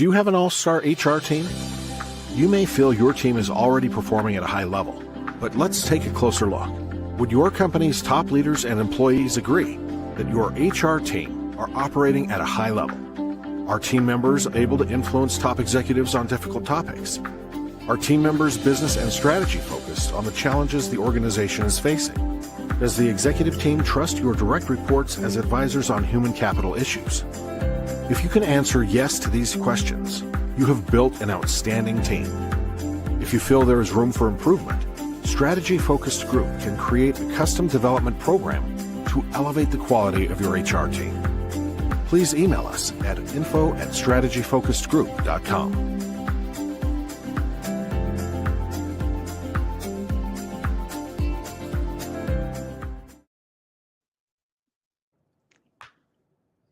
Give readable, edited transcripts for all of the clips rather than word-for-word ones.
Do you have an all-star HR team? You may feel your team is already performing at a high level, but let's take a closer look. Would your company's top leaders and employees agree that your HR team are operating at a high level? Are team members able to influence top executives on difficult topics? Are team members business and strategy focused on the challenges the organization is facing? Does the executive team trust your direct reports as advisors on human capital issues? If you can answer yes to these questions, you have built an outstanding team. If you feel there is room for improvement, Strategy Focused Group can create a custom development program to elevate the quality of your HR team. Please email us at info@strategyfocusedgroup.com.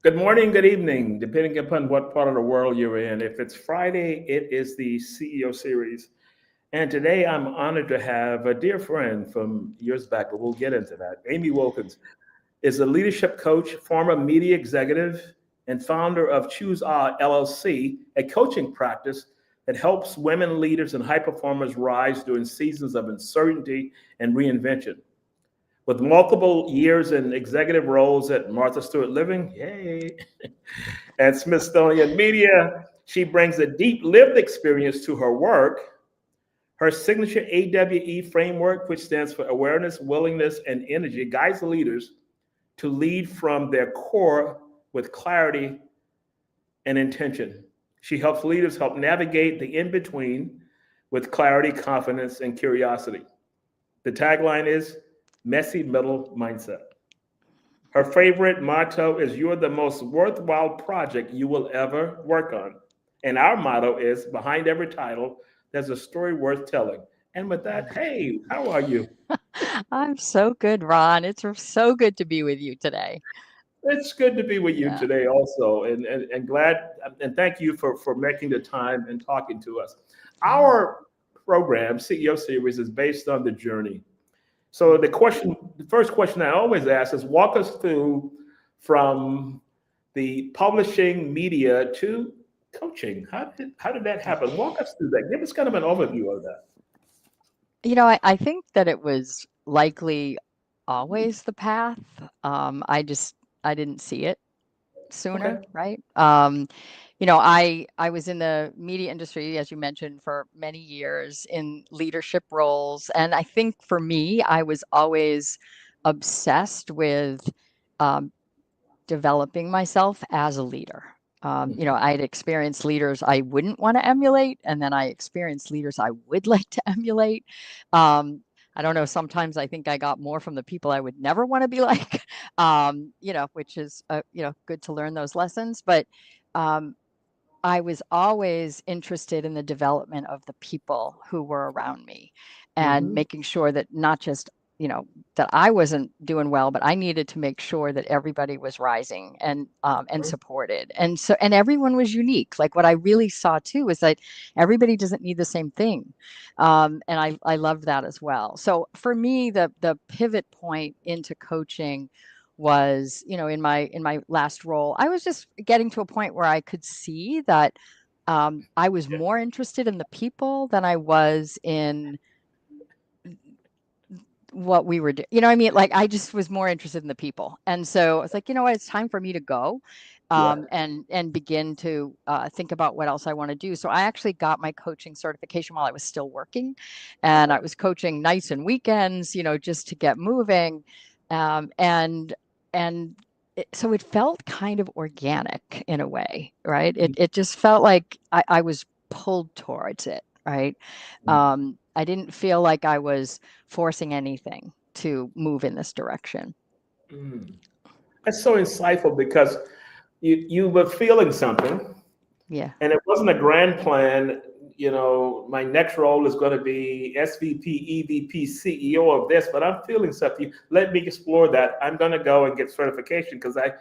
Good morning, good evening, depending upon what part of the world you're in. If it's Friday, it is the CEO Series. And today I'm honored to have a dear friend from years back, but we'll get into that. Amy Wilkins is a leadership coach, former media executive, and founder of Choose Awe LLC, a coaching practice that helps women leaders and high performers rise during seasons of uncertainty and reinvention. With multiple years in executive roles at Martha Stewart Living, yay, and Smithsonian Media, she brings a deep lived experience to her work. Her signature AWE framework, which stands for awareness, willingness, and energy, guides leaders to lead from their core with clarity and intention. She helps leaders navigate the in-between with clarity, confidence, and curiosity. The tagline is messy middle mindset. Her favorite motto is, "You're the most worthwhile project you will ever work on." And our motto is, "Behind every title, there's a story worth telling." And with that, hey, how are you? I'm so good, Ron. It's so good to be with you today. It's good to be with you today also. And glad, and thank you for making the time and talking to us. Our program, CEO Series, is based on the journey. So the first question I always ask is, walk us through from the publishing media to coaching. How did that happen? Walk us through that. Give us kind of an overview of that. You know, I think that it was likely always the path. I didn't see it sooner, Okay. right? You know, I was in the media industry, as you mentioned, for many years in leadership roles. And I think for me, I was always obsessed with developing myself as a leader. You know, I'd experienced leaders I wouldn't want to emulate, and then I experienced leaders I would like to emulate. I don't know, sometimes I think I got more from the people I would never want to be like, you know, which is, you know, good to learn those lessons. But I was always interested in the development of the people who were around me and making sure that not just, you know, that I wasn't doing well, but I needed to make sure that everybody was rising and supported. And so, and everyone was unique. Like what I really saw too was that everybody doesn't need the same thing. And I loved that as well. So for me, the pivot point into coaching was, you know, in my last role, I was just getting to a point where I could see that I was more interested in the people than I was in what we were doing. You know what I mean? Like I just was more interested in the people. And so I was like, you know what, it's time for me to go and begin to think about what else I want to do. So I actually got my coaching certification while I was still working, and I was coaching nights and weekends, you know, just to get moving. So it felt kind of organic in a way, right? It just felt like I was pulled towards it, right? I didn't feel like I was forcing anything to move in this direction. That's so insightful because you were feeling something. Yeah. And it wasn't a grand plan, you know, my next role is going to be SVP, EVP, CEO of this, but I'm feeling something. Let me explore that. I'm going to go and get certification because I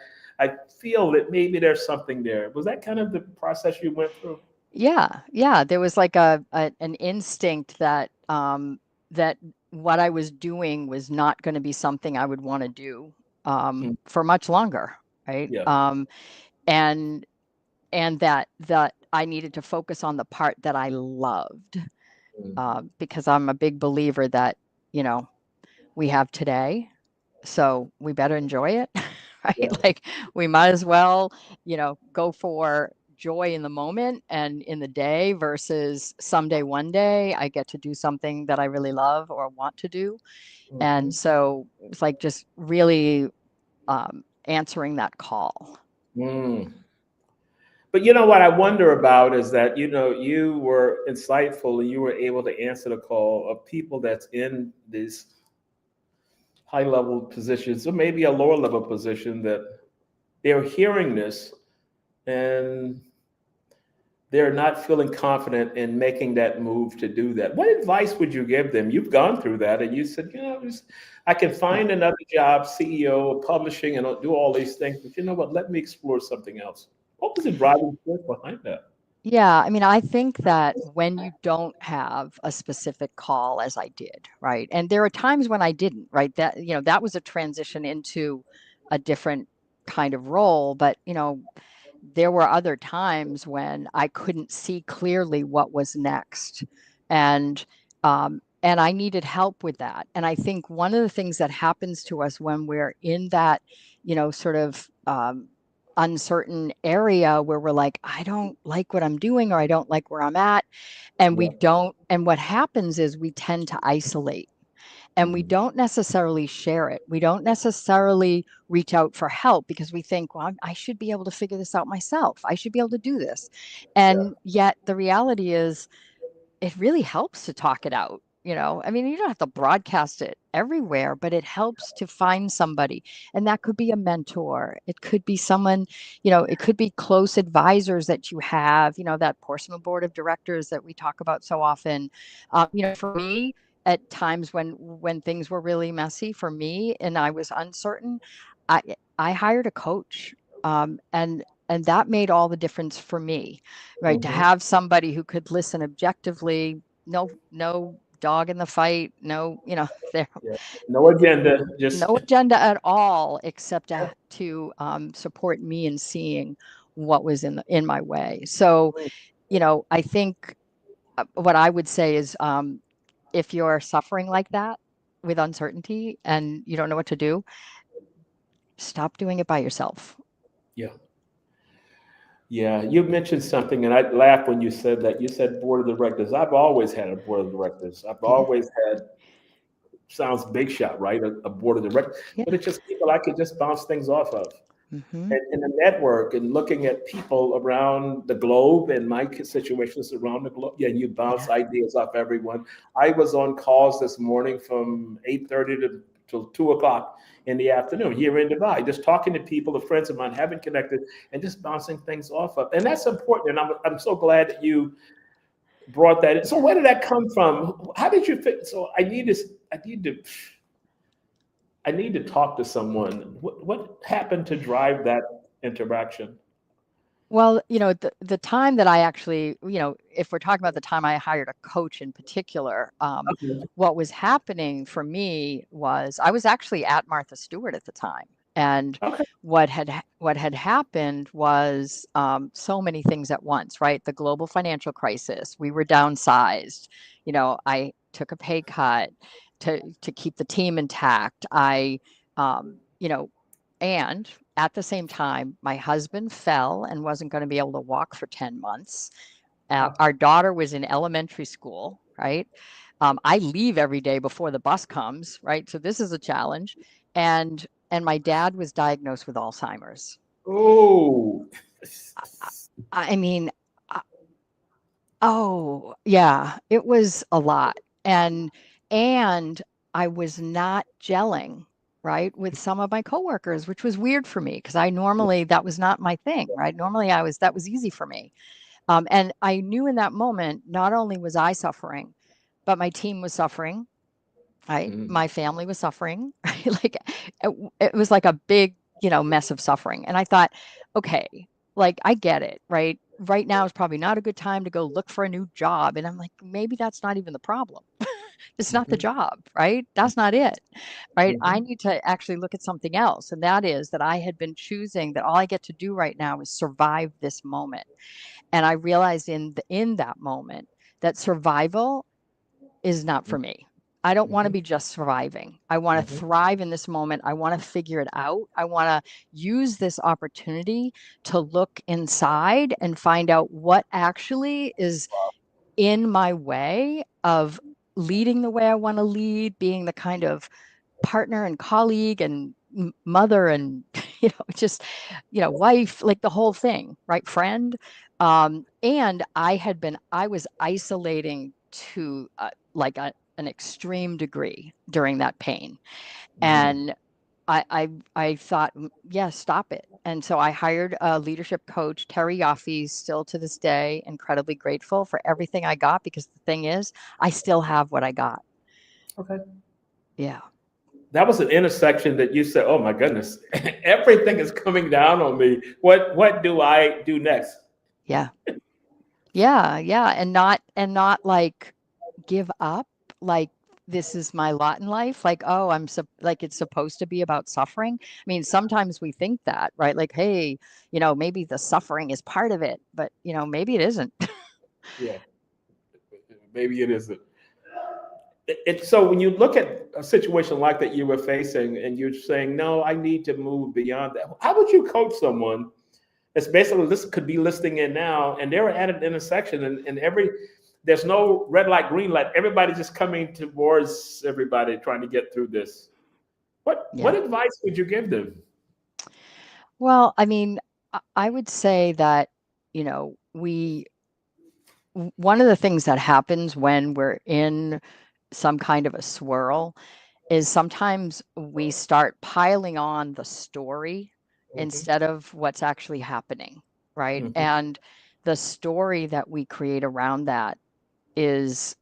feel that maybe there's something there. Was that kind of the process you went through? Yeah. There was like an instinct that that what I was doing was not going to be something I would want to do for much longer, right? Yeah. And that I needed to focus on the part that I loved, Mm. because I'm a big believer that, we have today, so we better enjoy it, right? Yeah. Like we might as well, go for joy in the moment and in the day versus someday, one day I get to do something that I really love or want to do. And Mhm. so it's like just really answering that call. Mm. But you know what I wonder about is that you were insightful and you were able to answer the call of people that's in these high level positions or maybe a lower level position that they're hearing this and they're not feeling confident in making that move to do that. What advice would you give them? You've gone through that and you said, I can Yeah. find another job, CEO of publishing, and I'll do all these things, but you know what? Let me explore something else. What was the driving force behind that? Yeah, I mean, I think that when you don't have a specific call, as I did, right? And there are times when I didn't, right? That was a transition into a different kind of role, but there were other times when I couldn't see clearly what was next. And I needed help with that. And I think one of the things that happens to us when we're in that, sort of uncertain area where we're like, I don't like what I'm doing, or I don't like where I'm at. Yeah. And what happens is we tend to isolate, and we Mhm. don't necessarily share it. We don't necessarily reach out for help because we think, well, I should be able to figure this out myself. I should be able to do this. Yeah. And yet the reality is it really helps to talk it out. I mean, you don't have to broadcast it everywhere, but it helps to find somebody. And that could be a mentor. It could be someone, it could be close advisors that you have, that personal board of directors that we talk about so often. For me, at times when things were really messy for me and I was uncertain, I I hired a coach. And that made all the difference for me, right? To Mhm. have somebody who could listen objectively, no dog in the fight, no, there Yeah. No agenda, just no agenda at all, except to support me in seeing what was in my way. So, I think what I would say is, if you're suffering like that with uncertainty and you don't know what to do, stop doing it by yourself. yeah. Yeah, you mentioned something, and I laughed when you said that. You said board of directors. I've always had a board of directors. I've Yeah, always had, sounds big shot, right? A board of directors, but yeah. it's just people I could just bounce things off of. Hmm. And in the network and looking at people around the globe and my situations around the globe, yeah, you bounce Yeah, ideas off everyone. I was on calls this morning from 8:30 to till 2 o'clock in the afternoon here in Dubai, just talking to people, the friends of mine, haven't connected, and just bouncing things off of. And that's important. And I'm so glad that you brought that in. So yeah. where did that come from? How did you fit? So I need to talk to someone. What happened to drive that interaction? Well, the time that I actually, if we're talking about the time I hired a coach in particular, Okay. what was happening for me was I was actually at Martha Stewart at the time. And Okay. what had happened was so many things at once, right? The global financial crisis, we were downsized. I took a pay cut to keep the team intact. Um, you know, and at the same time, my husband fell and wasn't going to be able to walk for 10 months. Our daughter was in elementary school, right? I leave every day before the bus comes, right? So this is a challenge. And my dad was diagnosed with Alzheimer's. Oh, I mean, uh, oh yeah, it was a lot. And I was not gelling, right, with some of my coworkers, which was weird for me because that was not my thing, right? Normally that was easy for me. And I knew in that moment, not only was I suffering, but my team was suffering, right? mm, My family was suffering, right? Like it was like a big, mess of suffering. And I thought, okay, like I get it, right? Right now is probably not a good time to go look for a new job. And I'm like, maybe that's not even the problem. It's not the job, right? That's not it, right? Mhm. I need to actually look at something else. And that is that I had been choosing that all I get to do right now is survive this moment. And I realized in that moment that survival is not for me. I don't want to Mhm. be just surviving. I want to Mhm. thrive in this moment. I want to figure it out. I want to use this opportunity to look inside and find out what actually is in my way of leading the way I want to lead, being the kind of partner and colleague and mother and just wife, like the whole thing, right? Friend. And I was isolating to an extreme degree during that pain. Mhm. And I thought, yeah, stop it. And so I hired a leadership coach, Terry Yaffe, still to this day, incredibly grateful for everything I got, because the thing is, I still have what I got. Okay. Yeah. That was an intersection that you said, "Oh my goodness, everything is coming down on me. What do I do next?" Yeah. Yeah. And not like give up, like this is my lot in life, like, oh, like it's supposed to be about suffering. I mean, sometimes we think that, right? Like, hey, maybe the suffering is part of it, but maybe it isn't. Yeah, maybe it isn't. So when you look at a situation like that you were facing, and you're saying, "No, I need to move beyond that." How would you coach someone that's basically this could be listening in now, and they're at an intersection, and there's no red light, green light. Everybody's just coming towards everybody, trying to get through this. What Yeah. advice would you give them? Well, I mean, I would say that, we one of the things that happens when we're in some kind of a swirl is sometimes we start piling on the story Mhm. instead of what's actually happening, right? Mhm. And the story that we create around that is,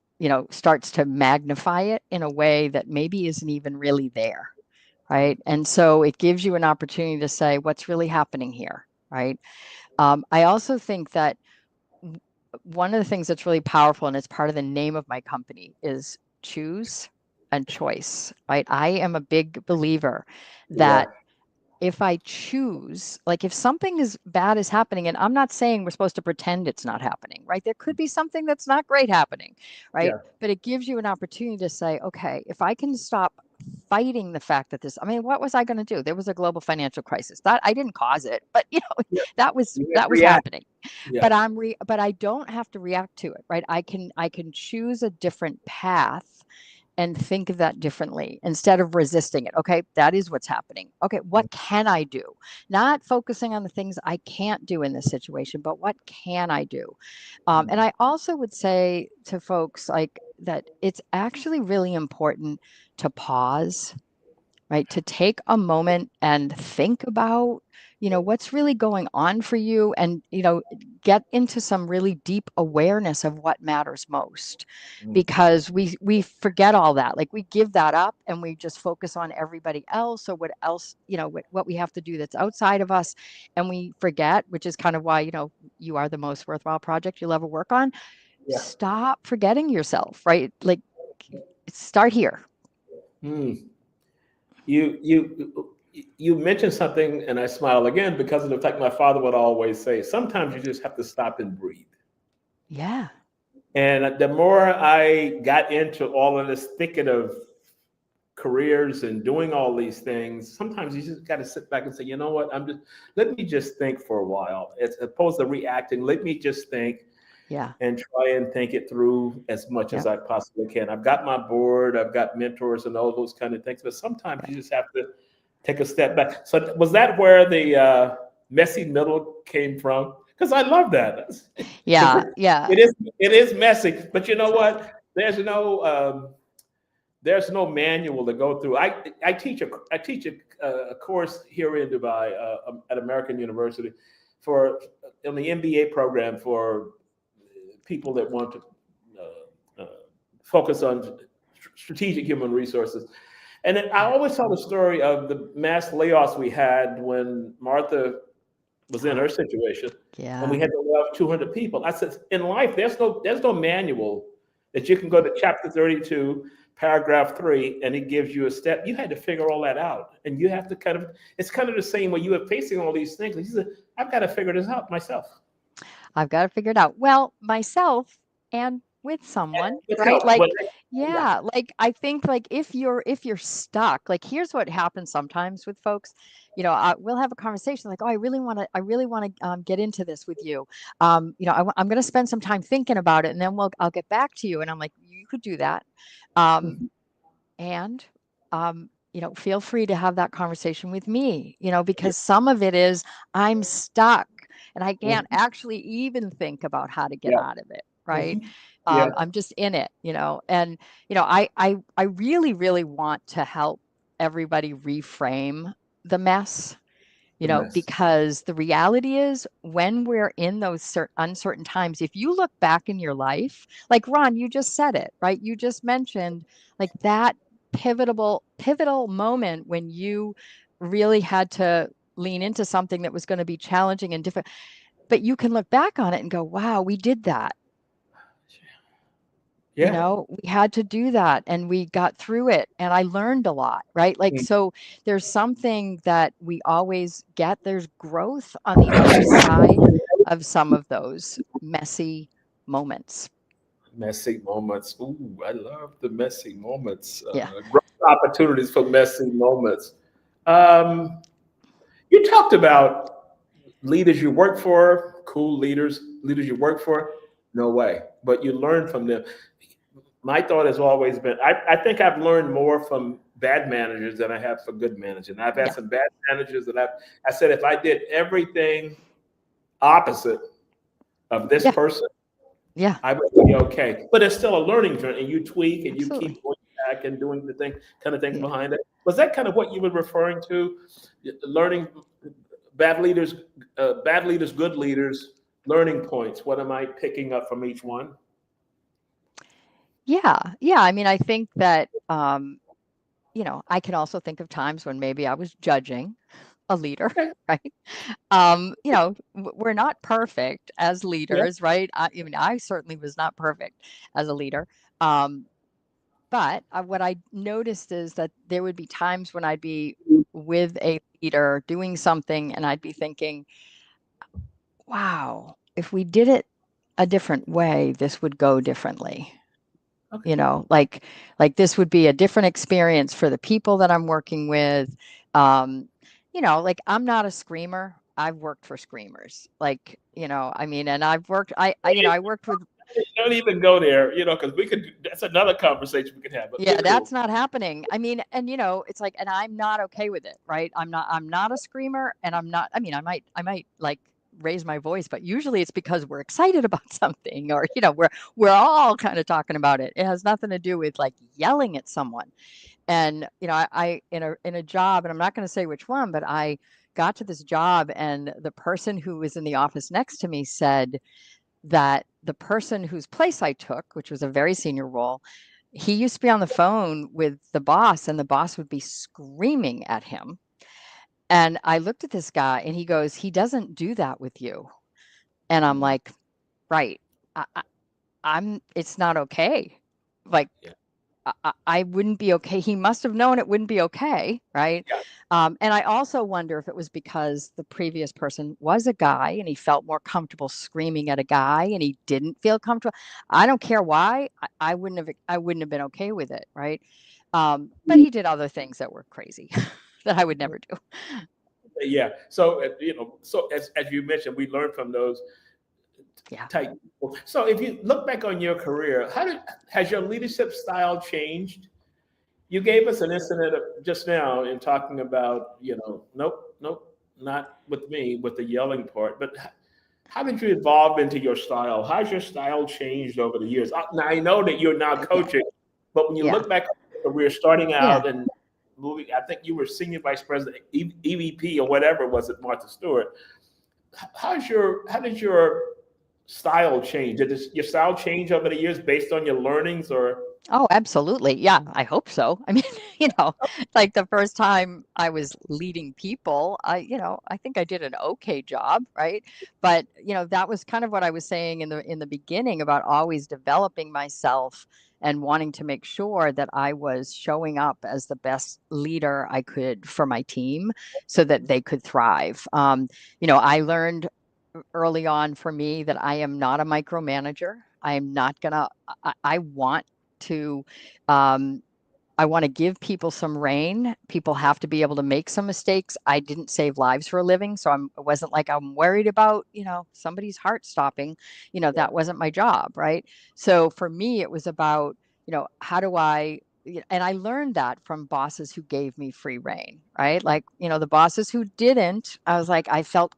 starts to magnify it in a way that maybe isn't even really there, right? And so it gives you an opportunity to say, what's really happening here, right? I also think that one of the things that's really powerful, and it's part of the name of my company, is choose and choice, right? I am a big believer Yeah. that if I choose, like if something is bad is happening, and I'm not saying we're supposed to pretend it's not happening, right? There could be something that's not great happening, right? Yeah. But it gives you an opportunity to say, okay, if I can stop fighting the fact that I mean, what was I going to do? There was a global financial crisis. That I didn't cause it, but Yeah. that was You that was react. happening. Yeah. But but I don't have to react to it, right? I can choose a different path and think of that differently instead of resisting it. Okay, that is what's happening. Okay, what can I do? Not focusing on the things I can't do in this situation, but what can I do? And I also would say to folks like that it's actually really important to pause, right? To take a moment and think about, what's really going on for you, and, get into some really deep awareness of what matters most, because we forget all that. Like we give that up and we just focus on everybody else, or what else, what we have to do that's outside of us. And we forget, which is kind of why, you are the most worthwhile project you'll ever work on. Yeah. Stop forgetting yourself, right? Like start here. Mm. You mentioned something, and I smile again because of the fact my father would always say, "Sometimes you just have to stop and breathe." Yeah. And the more I got into all of this thicket of careers and doing all these things, sometimes you just got to sit back and say, "You know what? Let me just think for a while, as opposed to reacting. Let me just think Yeah. and try and think it through as much as Yep. I possibly can." I've got my board, I've got mentors and all those kind of things, but sometimes you Right. just have to take a step back. So was that where the messy middle came from? Because I love that. Because Yeah. Yeah. it is messy, but you know what? There's no manual to go through. I teach a course here in Dubai at American University for in the MBA program for people that want to focus on strategic human resources. And then I Yeah. always tell the story of the mass layoffs we had when Martha was in her situation, and we Yeah. had to lay off 200 people. I said, in life, there's no manual that you can go to chapter 32, paragraph 3, and it gives you a step. You had to figure all that out. And you have to it's kind of the same when you are facing all these things. You said, I've got to figure this out myself. I've got to figure it out. Well, myself and with someone, right? Like, yeah, like I think like if you're stuck, like here's what happens sometimes with folks. We'll have a conversation like, oh, I really want to get into this with you. I'm going to spend some time thinking about it, and then I'll get back to you. And I'm like, you could do that, and feel free to have that conversation with me. Because some of it is I'm stuck and I can't actually even think about how to get out of it. Right. I'm just in it, and, I really, really want to help everybody reframe the mess, because the reality is when we're in those uncertain times, if you look back in your life, like Ron, you just said it, right? You just mentioned like that pivotal moment when you really had to lean into something that was going to be challenging and different, but you can look back on it and go, wow, we did that. We had to do that and we got through it and I learned a lot, right? Like, so there's something that we always get. There's growth on the other side of some of those messy moments. Messy moments. Ooh, I love the messy moments. Growth opportunities for messy moments. You talked about leaders you work for, cool leaders you work for. No way, but you learn from them. My thought has always been, I think I've learned more from bad managers than I have for good managers. And I've had some bad managers that I said, if I did everything opposite of this person, I would be okay. But it's still a learning journey, and you tweak and you keep going back and doing the thing behind it. Was that kind of what you were referring to? Learning bad leaders, good leaders, learning points. What am I picking up from each one? Yeah. I mean, I think that, I can also think of times when maybe I was judging a leader, right? We're not perfect as leaders, right? I certainly was not perfect as a leader. But what I noticed is that there would be times when I'd be with a leader doing something and I'd be thinking, wow, if we did it a different way, this would go differently. Okay. Like this would be a different experience for the people that I'm working with. Like I'm not a screamer. I've worked for screamers. Like, and I've worked, I worked with. Don't even go there, because that's another conversation we could have. But that's not happening. I mean, and it's like, and I'm not okay with it, right? I'm not a screamer and I might like raise my voice, but usually it's because we're excited about something or, we're all kind of talking about it. It has nothing to do with like yelling at someone. And, I in a job, and I'm not going to say which one, but I got to this job and the person who was in the office next to me said that the person whose place I took, which was a very senior role, he used to be on the phone with the boss and the boss would be screaming at him. And I looked at this guy and he goes, he doesn't do that with you. And I'm like, right. It's not okay. Like, I wouldn't be okay. He must have known it wouldn't be okay. Right. Yeah. And I also wonder if it was because the previous person was a guy and he felt more comfortable screaming at a guy and he didn't feel comfortable. I don't care why. I wouldn't have been okay with it. Right. But he did other things that were crazy that I would never do. Yeah. So, so as you mentioned, we learned from those type people. So if you look back on your career, has your leadership style changed? You gave us an incident just now in talking about, nope, not with me, with the yelling part, but how did you evolve into your style? How's your style changed over the years? Now, I know that you're now coaching, but when you look back on your career, starting out and moving, I think you were senior vice president, EVP or whatever was it, Martha Stewart. How did your style change? Did your style change over the years based on your learnings or? Oh, absolutely. Yeah, I hope so. I mean, you know, like the first time I was leading people, I think I did an okay job, right? But, that was kind of what I was saying in the beginning about always developing myself and wanting to make sure that I was showing up as the best leader I could for my team so that they could thrive. I learned early on for me that I am not a micromanager. I am not gonna, I want to um, I want to give people some reign. People have to be able to make some mistakes. I didn't save lives for a living, so it wasn't like I'm worried about, somebody's heart stopping. That wasn't my job, right? So for me, it was about, how do I, and I learned that from bosses who gave me free reign, right? Like, the bosses who didn't, I was like, I felt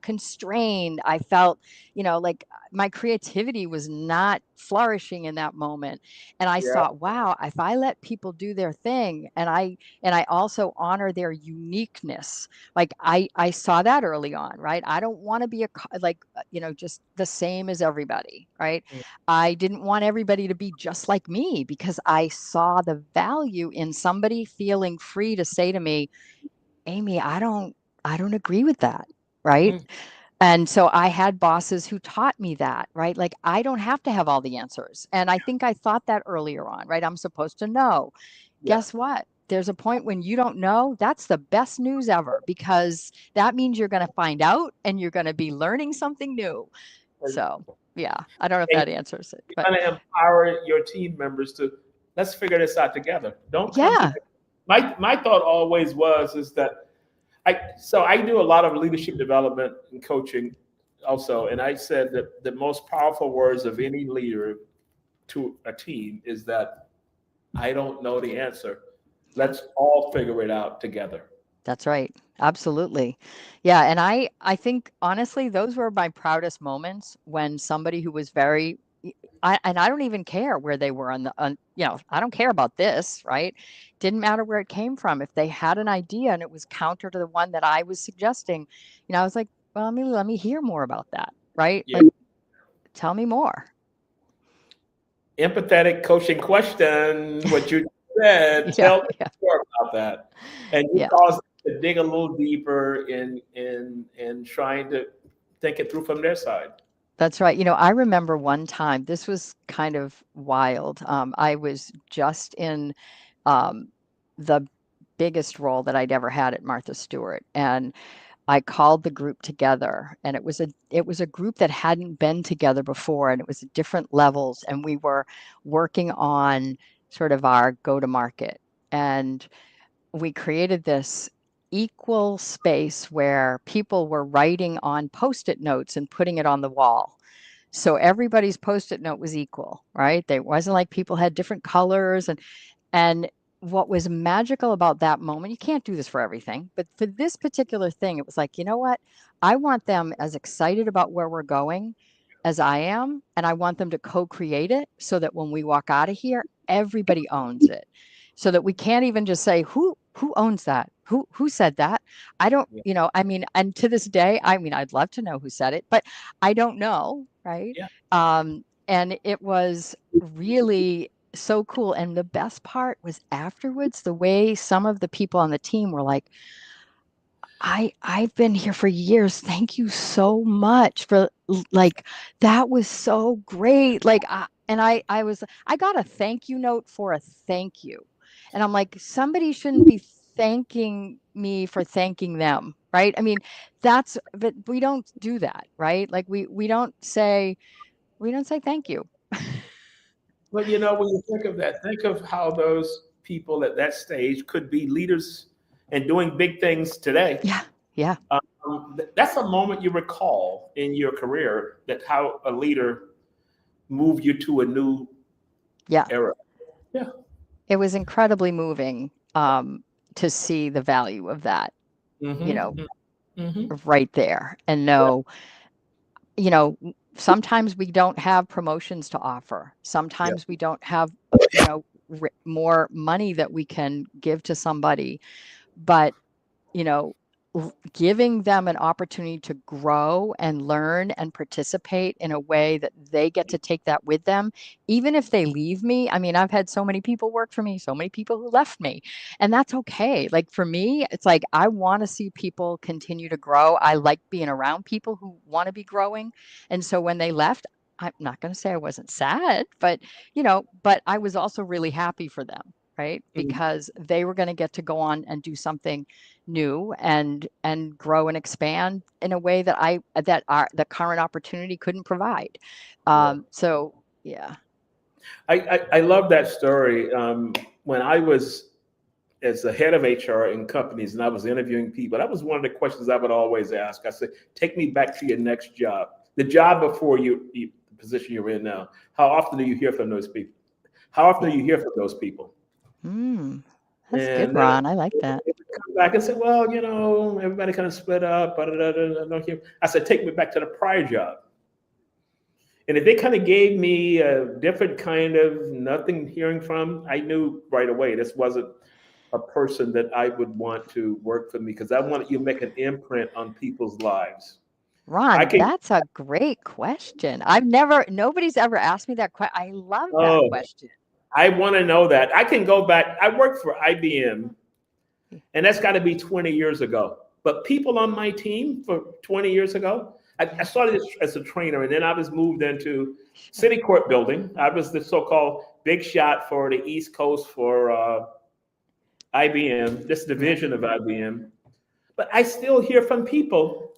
constrained. I felt, like my creativity was not flourishing in that moment. And I Yeah. thought, wow, if I let people do their thing and I also honor their uniqueness, like I saw that early on, right? I don't want to be just the same as everybody, right? I didn't want everybody to be just like me because I saw the value in somebody feeling free to say to me, Amy, I don't agree with that, right? Mm. And so I had bosses who taught me that, right? Like I don't have to have all the answers. And I think I thought that earlier on, right? I'm supposed to know. Yeah. Guess what? There's a point when you don't know. That's the best news ever because that means you're going to find out and you're going to be learning something new. And, So, yeah, I don't know if and that answers it, you but kind of empower your team members to let's figure this out together. Don't come to yeah, me. My thought always was is that I do a lot of leadership development and coaching also, and I said that the most powerful words of any leader to a team is that I don't know the answer. yeah. Let's all figure it out together. That's right. Absolutely. Yeah, and I think honestly those were my proudest moments when somebody who was very I don't even care where they were I don't care about this, right? Didn't matter where it came from. If they had an idea and it was counter to the one that I was suggesting, I was like, well, let me hear more about that, right? Yeah. Like tell me more. Empathetic coaching question, what you said, Yeah, tell me yeah, more about that. And you yeah. caused them to dig a little deeper in trying to think it through from their side. That's right. I remember one time, this was kind of wild. I was just in um, the biggest role that I'd ever had at Martha Stewart, and I called the group together, and it was a group that hadn't been together before, and it was at different levels, and we were working on sort of our go to market, and we created this equal space where people were writing on post-it notes and putting it on the wall. So everybody's post-it note was equal, right? There wasn't like people had different colors and what was magical about that moment, you can't do this for everything, but for this particular thing, it was like, you know what? I want them as excited about where we're going as I am, and I want them to co-create it so that when we walk out of here, everybody owns it. So that we can't even just say, who owns that? Who said that? I don't, Yeah. and to this day, I'd love to know who said it, but I don't know, right? Yeah. And it was really so cool. And the best part was afterwards, the way some of the people on the team were like, I've been here for years. Thank you so much for like that was so great. Like I got a thank you note for a thank you. And I'm like, somebody shouldn't be thanking me for thanking them, right? I mean, but we don't do that, right? Like we don't say thank you. But when you think of that, think of how those people at that stage could be leaders and doing big things today. Yeah. Yeah. That's a moment you recall in your career that how a leader moved you to a new Yeah. era. Yeah. It was incredibly moving to see the value of that, you know, Mm-hmm. Mm-hmm. right there and Yeah. know, you know, sometimes we don't have promotions to offer. Yeah. Sometimes we don't have, more money that we can give to somebody, but, you know, giving them an opportunity to grow and learn and participate in a way that they get to take that with them, even if they leave me. I mean, I've had so many people work for me, so many people who left me, and that's okay. Like for me, it's like I want to see people continue to grow. I like being around people who want to be growing. And so when they left, I'm not going to say I wasn't sad, but but I was also really happy for them, right? Because they were going to get to go on and do something new and grow and expand in a way that the current opportunity couldn't provide. So yeah. I love that story. When I was as the head of HR in companies and I was interviewing people, that was one of the questions I would always ask. I said, take me back to your next job, the job before the position you're in now. How often do you hear from those people? How often do you hear from those people? That's good, Ron. I like that. Come back and say, well, everybody kind of split up. I said, take me back to the prior job. And if they kind of gave me a different kind of nothing hearing from, I knew right away this wasn't a person that I would want to work for me, because I want you to make an imprint on people's lives. Ron, that's a great question. Nobody's ever asked me that question. I love that question. I want to know that. I can go back. I worked for IBM, and that's got to be 20 years ago. But people on my team for 20 years ago, I started as a trainer, and then I was moved into City Court building. I was the so-called big shot for the East Coast for IBM, this division of IBM. But I still hear from people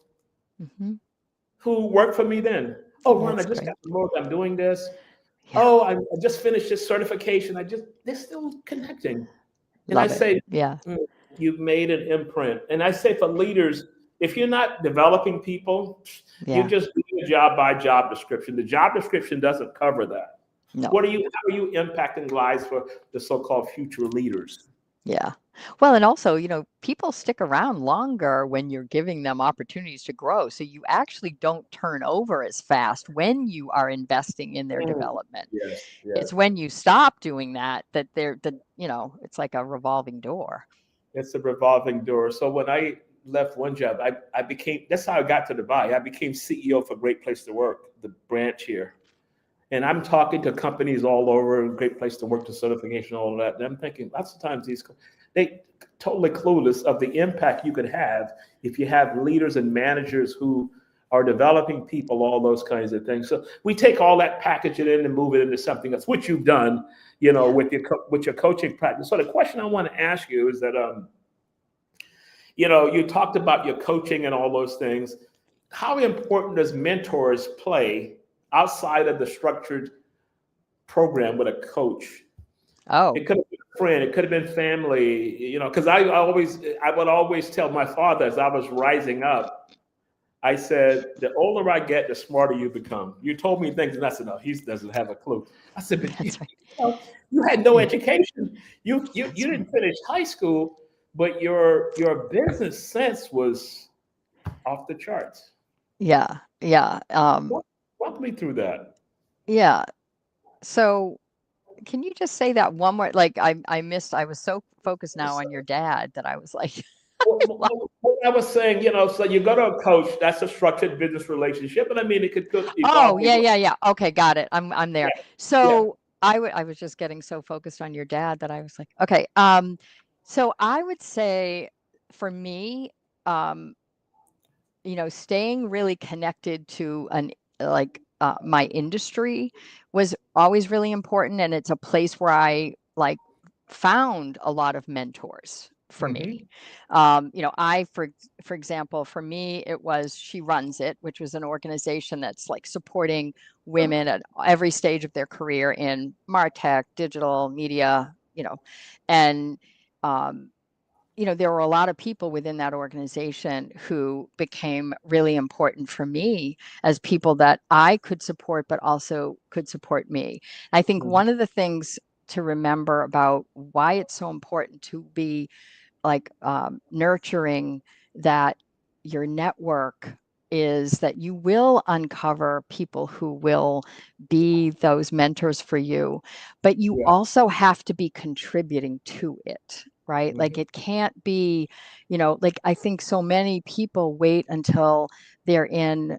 who worked for me then. Oh, Ron, I just got promoted. I'm doing this. Yeah. Oh, I just finished this certification. They're still connecting. And I say, you've made an imprint. And I say for leaders, if you're not developing people, you're just doing a job by job description. The job description doesn't cover that. No. How are you impacting lives for the so-called future leaders? Yeah. Well, and also, people stick around longer when you're giving them opportunities to grow. So you actually don't turn over as fast when you are investing in their development. Yes. It's when you stop doing that it's like a revolving door. It's a revolving door. So when I left one job, that's how I got to Dubai. I became CEO for Great Place to Work, the branch here. And I'm talking to companies all over, Great Place to Work, the certification, all of that. And I'm thinking lots of times they totally clueless of the impact you could have if you have leaders and managers who are developing people, all those kinds of things. So we take all that, package it in, and move it into something else, which you've done, with your coaching practice. So the question I want to ask you is that, you talked about your coaching and all those things. How important does mentors play outside of the structured program with a coach? Oh, it could have been a friend, it could have been family, because I would always tell my father as I was rising up, I said, the older I get, the smarter you become. You told me things, and I said, no, he doesn't have a clue. I said, but you had no education. You didn't finish high school, but your business sense was off the charts. Yeah. Walk me through that. Yeah. So can you just say that one more? Like I was so focused now on your dad that I was like. What I was saying, so you go to a coach, that's a structured business relationship. But I mean, it could evolve. Oh, yeah. Okay, got it. I'm there. Yeah. So I was just getting so focused on your dad that I was like, okay. So I would say for me, staying really connected to my industry was always really important. And it's a place where I found a lot of mentors for me. For example, for me, it was She Runs It, which was an organization that's supporting women at every stage of their career in MarTech, digital media, and there were a lot of people within that organization who became really important for me as people that I could support, but also could support me. I think one of the things to remember about why it's so important to be nurturing that your network is that you will uncover people who will be those mentors for you, but you also have to be contributing to it. right? Like it can't be, like I think so many people wait until they're in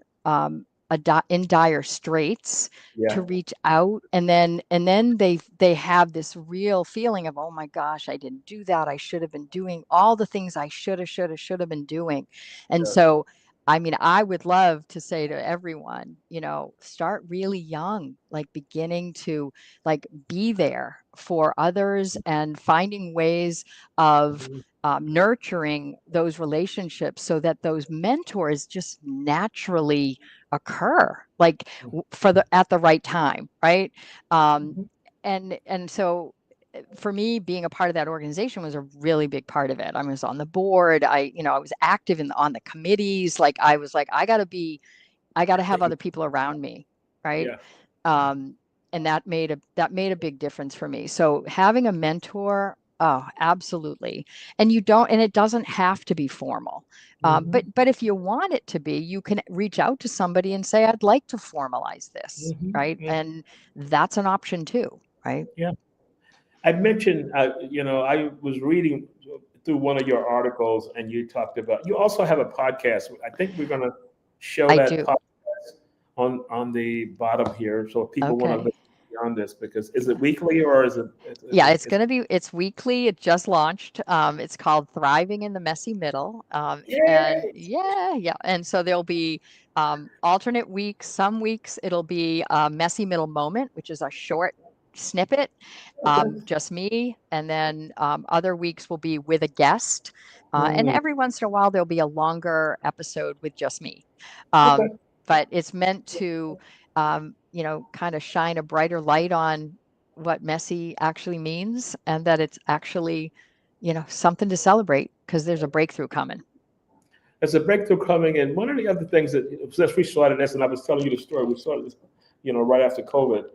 in dire straits to reach out, and then they have this real feeling of, oh my gosh, I didn't do that. I should have been doing all the things I should have been doing. And so I mean, I would love to say to everyone, start really young, like beginning to like be there for others and finding ways of nurturing those relationships so that those mentors just naturally occur, like at the right time, right? And so for me, being a part of that organization was a really big part of it. I was on the board. I was active on the committees. Like I was like, I got to have other people around me, right? And that made a big difference for me. So having a mentor, oh, absolutely. And it doesn't have to be formal. But if you want it to be, you can reach out to somebody and say, I'd like to formalize this, right? And that's an option too, right? Yeah. I mentioned, I was reading through one of your articles, and you talked about, you also have a podcast. I think we're going to show I that do. podcast on the bottom here. So if people want to Okay. listen beyond this, because is it weekly or is it? Yeah, it's weekly. It just launched. It's called Thriving in the Messy Middle. And Yay! yeah. And so there'll be alternate weeks. Some weeks it'll be a messy middle moment, which is a short snippet, Okay. just me. And then other weeks will be with a guest. And every once in a while there'll be a longer episode with just me. Okay. But it's meant to, kind of shine a brighter light on what messy actually means, and that it's actually, something to celebrate because there's a breakthrough coming. There's a breakthrough coming, and one of the other things that, since we started this, and I was telling you the story, we started this, right after COVID.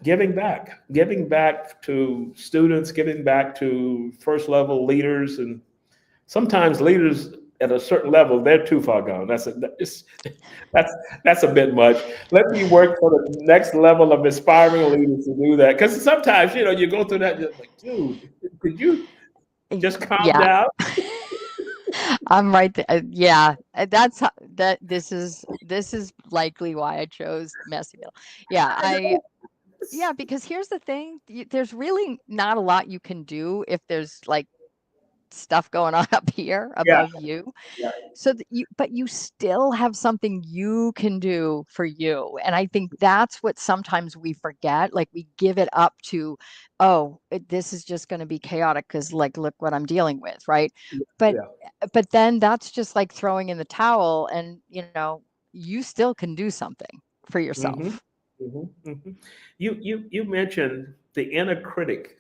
Giving back to students, giving back to first level leaders, and sometimes leaders at a certain level, they're too far gone. That's a bit much. Let me work for the next level of inspiring leaders to do that. Because sometimes, you go through that, you're like, dude, could you just calm Yeah. down? I'm right there. Yeah, this is likely why I chose messy middle. Yeah, because here's the thing, there's really not a lot you can do if there's like stuff going on up here Yeah. above you. So but you still have something you can do for you. And I think that's what sometimes we forget. Like we give it up to, this is just going to be chaotic because like, look what I'm dealing with. Right. But, Yeah. but then that's just like throwing in the towel, and, you still can do something for yourself. You mentioned the inner critic.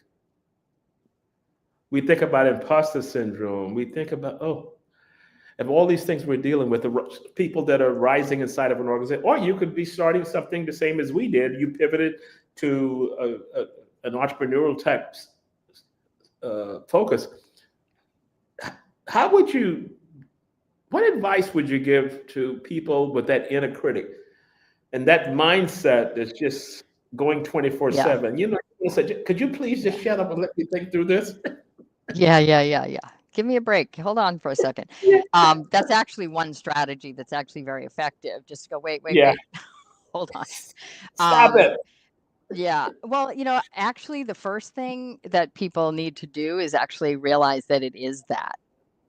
We think about imposter syndrome. We think about, of all these things we're dealing with, the people that are rising inside of an organization, or you could be starting something the same as we did. You pivoted to an entrepreneurial type focus. What advice would you give to people with that inner critic and that mindset that's just going 24/7? Could you please just shut up and let me think through this? Yeah. Give me a break. Hold on for a second. That's actually one strategy that's actually very effective. Just go, wait. Yeah. Hold on. Stop it. Yeah. Well, actually the first thing that people need to do is actually realize that it is that,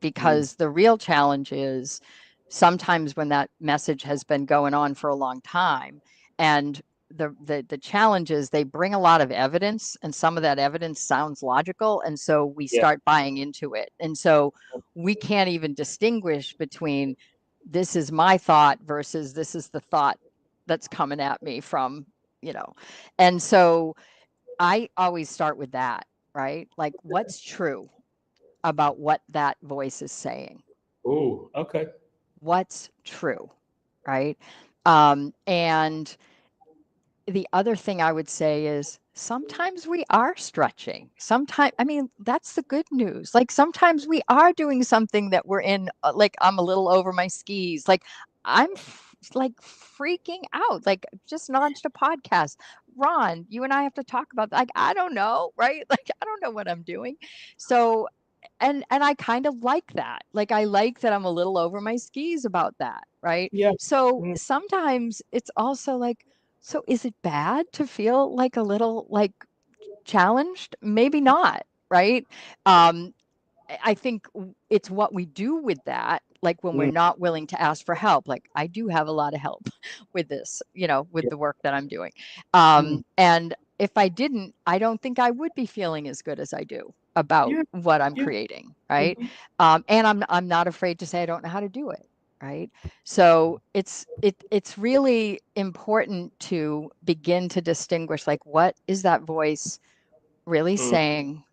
because the real challenge is sometimes when that message has been going on for a long time, and the challenge is they bring a lot of evidence, and some of that evidence sounds logical, and so we start buying into it, and so we can't even distinguish between this is my thought versus this is the thought that's coming at me from, and so I always start with that, right? Like, what's true about what that voice is saying? Oh, okay. What's true, right? And the other thing I would say is sometimes we are stretching. Sometimes, I mean, that's the good news. Like sometimes we are doing something that we're in, like I'm a little over my skis. Like I'm like freaking out, like just launched a podcast. Ron, you and I have to talk about, like, I don't know, right? Like, I don't know what I'm doing. So, and I kind of like that. Like, I like that I'm a little over my skis about that, right? Yeah. So sometimes it's also like, so is it bad to feel like a little like challenged? Maybe not, right? I think it's what we do with that, like when we're Mm. not willing to ask for help. Like, I do have a lot of help with this, with the work that I'm doing. Mm. And if I didn't, I don't think I would be feeling as good as I do about Yeah. what I'm Yeah. creating, right? Mhm. And I'm not afraid to say I don't know how to do it, right? So it's really important to begin to distinguish, like, what is that voice really Mm. saying,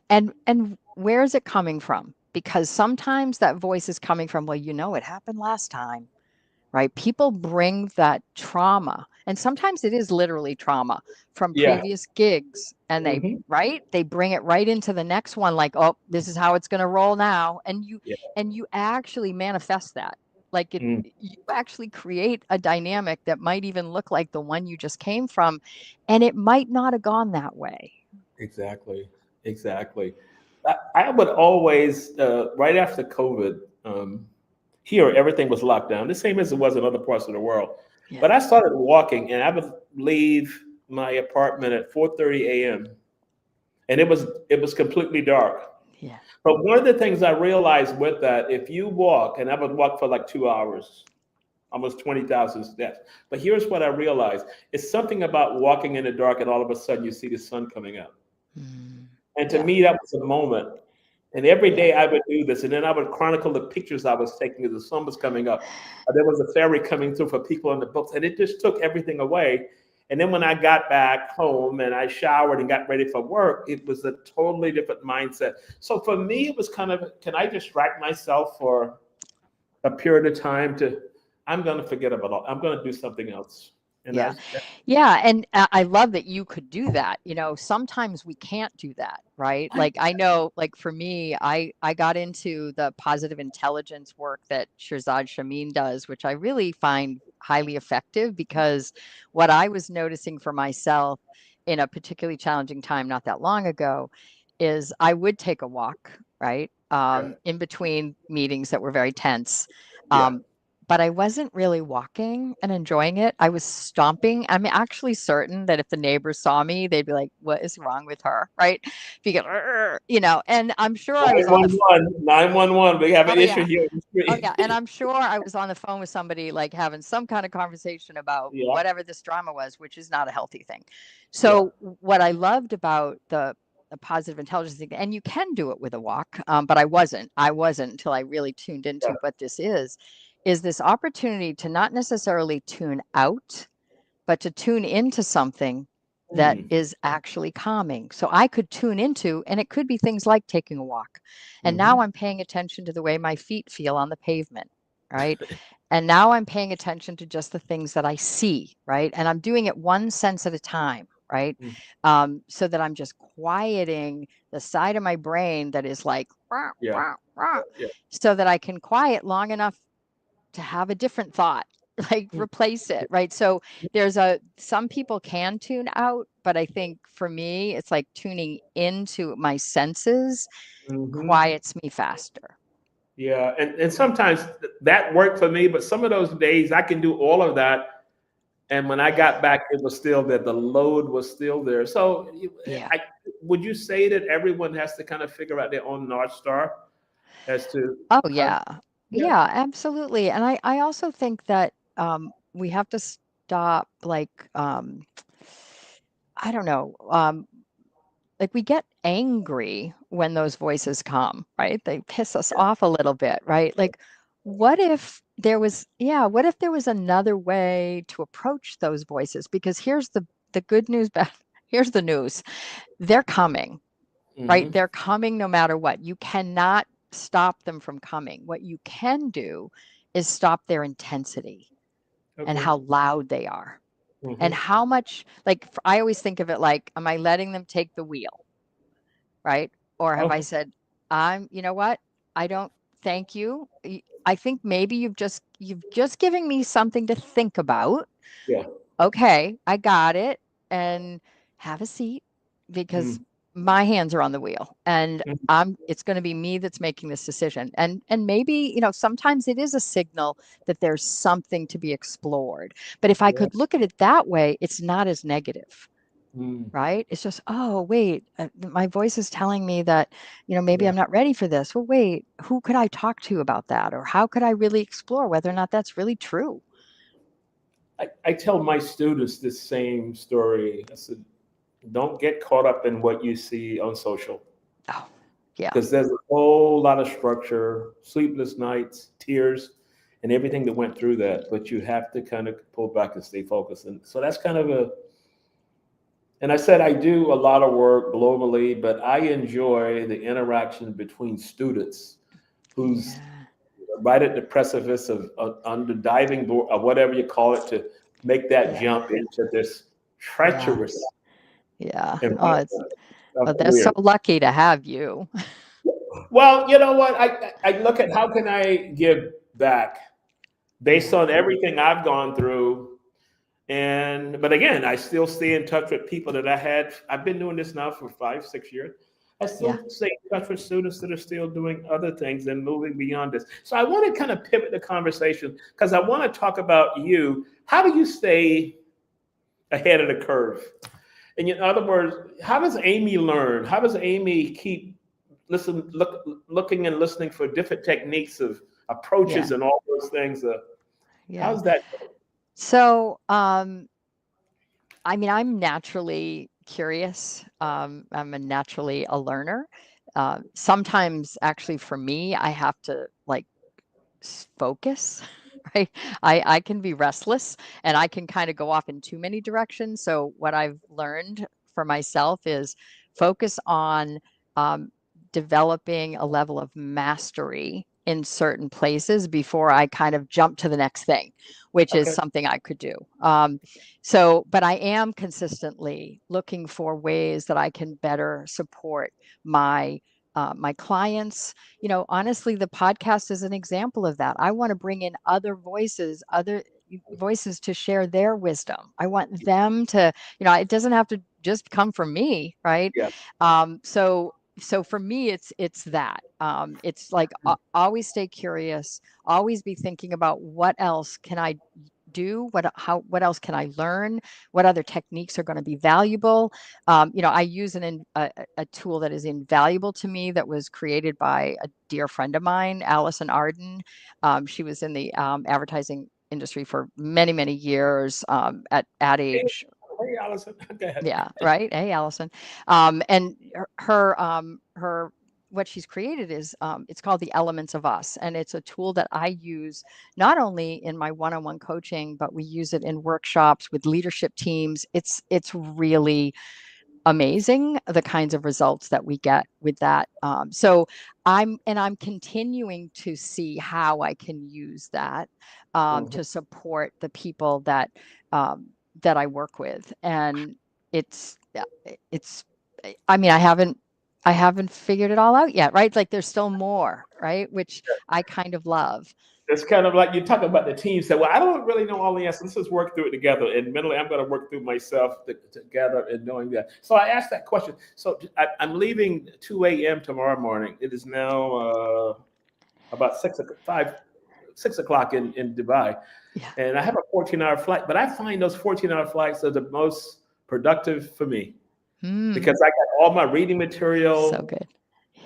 and where is it coming from? Because sometimes that voice is coming from, well, it happened last time, right? People bring that trauma, and sometimes it is literally trauma from Yeah. previous gigs, and Mhm. they bring it right into the next one, like, oh, this is how it's going to roll now. And Yeah. you actually manifest that. Like, Mm. you actually create a dynamic that might even look like the one you just came from, and it might not have gone that way. Exactly. Exactly. I would always, right after COVID, here everything was locked down, the same as it was in other parts of the world. Yeah. But I started walking, and I would leave my apartment at 4:30 a.m. and it was completely dark. Yeah. But one of the things I realized with that, if you walk, and I would walk for like 2 hours, almost 20,000 steps. But here's what I realized: it's something about walking in the dark, and all of a sudden you see the sun coming up. Mm. And to Yeah. me, that was a moment. And every Yeah. day I would do this, and then I would chronicle the pictures I was taking as the sun was coming up. There was a ferry coming through for people on the boats, and it just took everything away. And then when I got back home and I showered and got ready for work, it was a totally different mindset. So for me, it was kind of, can I distract myself for a period of time I'm going to forget about it. I'm going to do something else. And Yeah. that's Yeah. And I love that you could do that. Sometimes we can't do that, right? I, Like, I know, like for me, I got into the positive intelligence work that Shirzad Shamin does, which I really find highly effective, because what I was noticing for myself in a particularly challenging time not that long ago is I would take a walk, right? yeah, In between meetings that were very tense. yeah. Um, but I wasn't really walking and enjoying it. I was stomping. I'm actually certain that if the neighbors saw me, they'd be like, "What is wrong with her?" Right? Because, and I'm sure I was on the 911, 911. We have oh an issue yeah, here in the oh yeah, street. and I'm sure I was on the phone with somebody, like having some kind of conversation about Yeah, whatever this drama was, which is not a healthy thing. yeah. So what I loved about the positive intelligence thing, and you can do it with a walk, but I wasn't until I really tuned Yeah. into what this is this opportunity to not necessarily tune out, but to tune into something that Mm. is actually calming. So I could tune into, and it could be things like taking a walk. And now Mhm. I'm paying attention to the way my feet feel on the pavement, right? And now I'm paying attention to just the things that I see, right? And I'm doing it one sense at a time, right? Mm. So that I'm just quieting the side of my brain that is like, "Rah, Yeah, rah, rah," yeah. so that I can quiet long enough to have a different thought, like Mm. replace it, right? So some people can tune out, but I think for me, it's like tuning into my senses Mhm. quiets me faster. Yeah, and sometimes that worked for me, but some of those days I can do all of that, and when I got back, it was still there. The load was still there. So, Yeah. I would you say that everyone has to kind of figure out their own North Star as to Oh, how? yeah. Yeah. Yeah, absolutely. And I also think that we have to stop, like, I don't know, like we get angry when those voices come, right? They piss us off a little bit, right? Like, what if there was another way to approach those voices? Because here's the good news, bad. Here's the news. They're coming, right? Hmm. They're coming no matter what. You cannot stop them from coming. What you can do is stop their intensity and Okay. how loud they are. And Hmm. how much, like, I always think of it like, am I letting them take the wheel? Right? Or have I Okay. said, you know what? I don't thank you. I think maybe you've just given me something to think about. Yeah. Okay, I got it. And have a seat, because my hands are on the wheel, and it's going to be me that's making this decision. And maybe, sometimes it is a signal that there's something to be explored. But if I could look at it that way, it's not as negative. Right? It's just, oh, wait, my voice is telling me that, maybe I'm not ready for this. Well, wait, who could I talk to about that? Or how could I really explore whether or not that's really true? I tell my students this same story. I said, don't get caught up in what you see on social. Oh, yeah. Because there's a whole lot of structure, sleepless nights, tears, and everything that went through that. But you have to kind of pull back and stay focused. And so that's kind of and I said I do a lot of work globally, but I enjoy the interaction between students who's right at the precipice of on the diving board, or whatever you call it, to make that jump into this treacherous. Yeah. That's they're so lucky to have you. Well, you know what? I look at how can I give back based on everything I've gone through. But again, I still stay in touch with people that I've been doing this now for 5-6 years. I still stay in touch with students that are still doing other things and moving beyond this. So I want to kind of pivot the conversation, because I want to talk about you. How do you stay ahead of the curve? And in other words, how does Amy learn? How does Amy keep looking and listening for different techniques of approaches and all those things? How's that? So, I'm naturally curious. I'm naturally a learner. Sometimes, actually, for me, I have to focus. Right? I can be restless, and I can kind of go off in too many directions. So what I've learned for myself is focus on developing a level of mastery in certain places before I kind of jump to the next thing, which is something I could do. But I am consistently looking for ways that I can better support my clients. Honestly, the podcast is an example of that. I want to bring in other voices to share their wisdom. I want them to, it doesn't have to just come from me, right? So for me, it's that. It's like always stay curious, always be thinking about what else can I do, what else can I learn, what other techniques are going to be valuable. I use a tool that is invaluable to me, that was created by a dear friend of mine, Allison Arden. She was in the advertising industry for many years, at Ad Age. Hey, Allison. Go ahead. Yeah, right. Hey, Allison. And her what she's created is it's called the Elements of Us, and it's a tool that I use not only in my one-on-one coaching, but we use it in workshops with leadership teams. It's really amazing, the kinds of results that we get with that. So I'm continuing to see how I can use that to support the people that I work with. And I haven't figured it all out yet, right? Like there's still more, right? Which I kind of love. It's kind of like you talk about the team. Say, well, I don't really know all the answers. Let's just work through it together. And mentally, I'm going to work through myself together and knowing that. So I asked that question. So I'm leaving 2 a.m. tomorrow morning. It is now about 6 o'clock in Dubai. Yeah. And I have a 14-hour flight. But I find those 14-hour flights are the most productive for me because I got all my reading material. So good.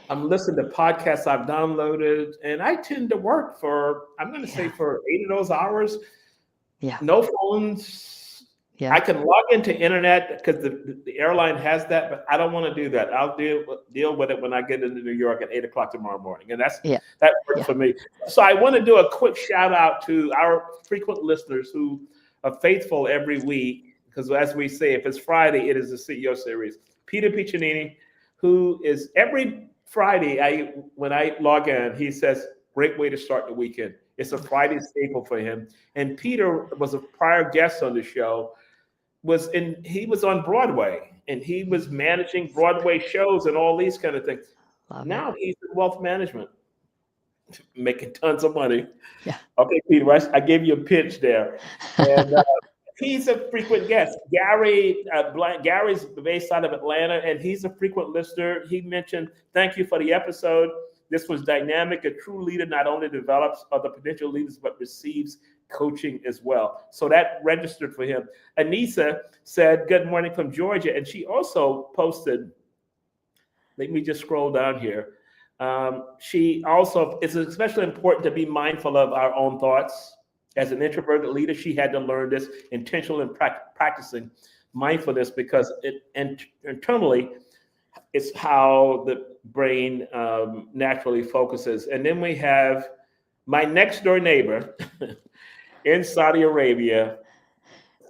I'm listening to podcasts I've downloaded, and I tend to work for, I'm going to say for 8 of those hours. Yeah. No phones. Yeah. I can log into internet because the airline has that, but I don't want to do that. I'll deal with it when I get into New York at 8 o'clock tomorrow morning. And that works for me. So I want to do a quick shout out to our frequent listeners who are faithful every week, because as we say, if it's Friday, it is the CEO Series. Peter Piccinini, who is every Friday, when I log in, he says, great way to start the weekend. It's a Friday staple for him. And Peter was a prior guest on the show. He was on Broadway, and he was managing Broadway shows and all these kind of things. Now he's in wealth management. making tons of money. Yeah. Okay, Peter, I gave you a pitch there. And he's a frequent guest. Gary's based out of Atlanta, and he's a frequent listener. He mentioned, thank you for the episode. This was dynamic. A true leader not only develops other potential leaders, but receives coaching as well. So that registered for him. Anissa said, good morning from Georgia. And she also posted, let me just scroll down here. She also, it's especially important to be mindful of our own thoughts. As an introverted leader, she had to learn this intentional and practicing mindfulness, because it internally, it's how the brain naturally focuses. And then we have my next door neighbor in Saudi Arabia,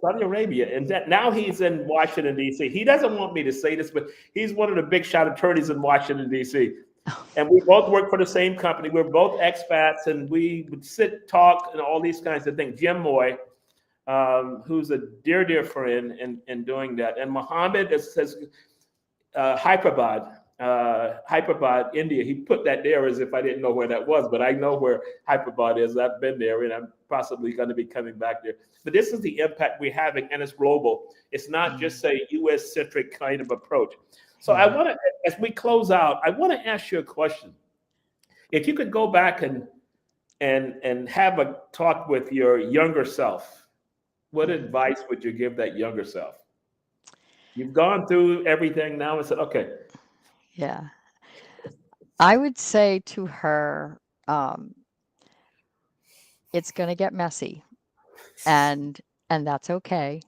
and that now he's in Washington, D.C. He doesn't want me to say this, but he's one of the big shot attorneys in Washington, D.C. And we both work for the same company. We're both expats, and we would sit, talk, and all these kinds of things. Jim Moy, who's a dear friend in doing that. And Mohammed says, Hyderabad, India. He put that there as if I didn't know where that was, but I know where Hyderabad is. I've been there, and I'm possibly going to be coming back there. But this is the impact we're having, and it's global. It's not just a U.S.-centric kind of approach. So I want to, as we close out, I want to ask you a question. If you could go back and have a talk with your younger self, what advice would you give that younger self? You've gone through everything now and said, okay. Yeah. I would say to her, it's going to get messy, and that's okay.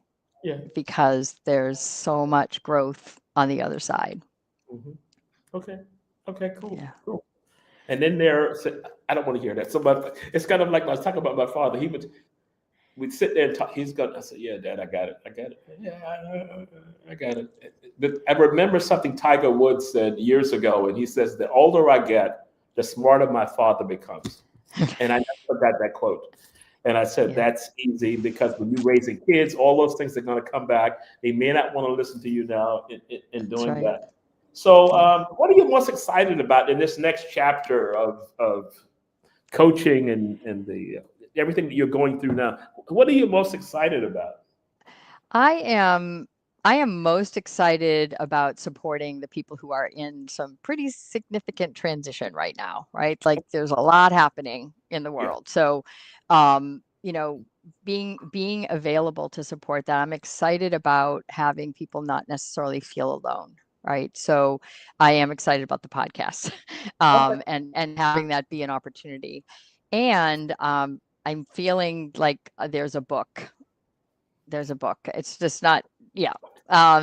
Yeah. Because there's so much growth on the other side. Mm-hmm. Okay, cool. Yeah. Cool. And then I don't want to hear that. So, but it's kind of like I was talking about my father. We'd sit there and talk. I said, yeah, Dad, I got it. Yeah, I got it. But I remember something Tiger Woods said years ago, and he says, the older I get, the smarter my father becomes. And I never forgot that quote. And I said, that's easy, because when you're raising kids, all those things are going to come back. They may not want to listen to you now in doing that. So what are you most excited about in this next chapter of coaching and the everything that you're going through now? What are you most excited about? I am most excited about supporting the people who are in some pretty significant transition right now, right? Like there's a lot happening in the world. So, being available to support that, I'm excited about having people not necessarily feel alone, right? So I am excited about the podcast and having that be an opportunity. And I'm feeling like there's a book. It's just not,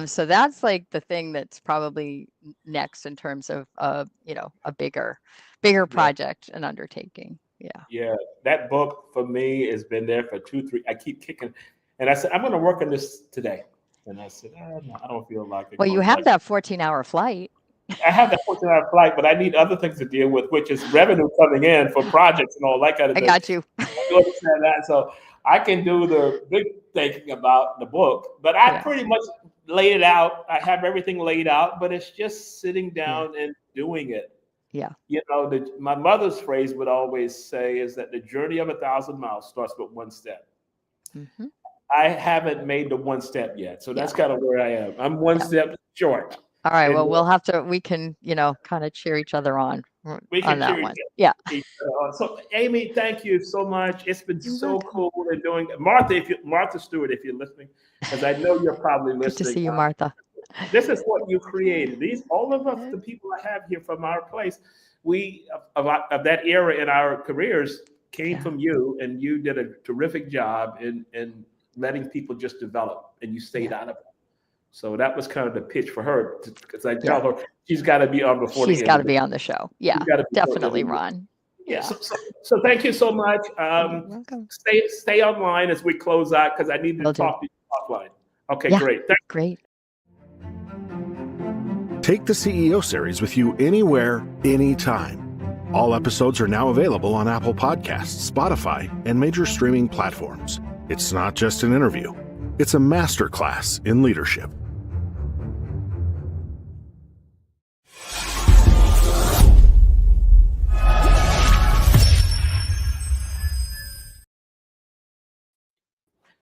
so that's like the thing that's probably next in terms of, a bigger project and undertaking. Yeah. That book for me has been there for 2-3. I keep kicking. And I said, I'm going to work on this today. And I said, no, I don't feel like it. Well, you have that 14-hour flight. I have that 14-hour flight, but I need other things to deal with, which is revenue coming in for projects and all that kind of thing. I got you. So I can do the big thinking about the book, but I pretty much laid it out. I have everything laid out, but it's just sitting down and doing it. Yeah. My mother's phrase would always say is that the journey of 1,000 miles starts with one step. Mm-hmm. I haven't made the one step yet. So that's kind of where I am. I'm one step short. All right. Well, we can, kind of cheer each other on that one. Yeah. So Amy, thank you so much. It's been so cool doing Martha Stewart, if you're listening, because I know you're probably listening. Good to see you, Martha. This is what you created. All of us, the people I have here from our place, we of that era in our careers came from you, and you did a terrific job in letting people just develop, and you stayed out of it. So that was kind of the pitch for her, because I tell her she's got to be on before she's got to be on the show. Yeah, definitely, Ron. Yeah. So thank you so much. Stay online as we close out, because I need to talk to you offline. Okay, great. Great. Take the CEO Series with you anywhere, anytime. All episodes are now available on Apple Podcasts, Spotify, and major streaming platforms. It's not just an interview. It's a masterclass in leadership.